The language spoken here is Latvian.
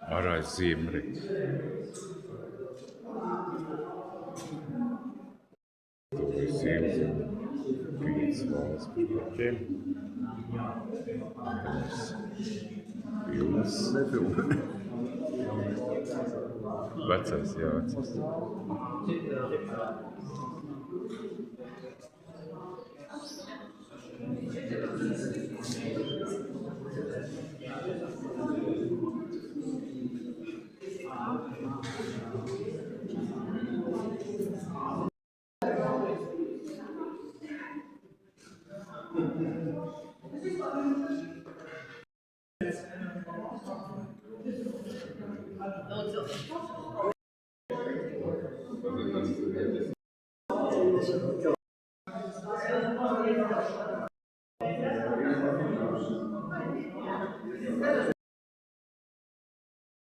Ara Zimri. To visi uzem 5 valas puķiem. Filmas. Vecais, jā, vecais.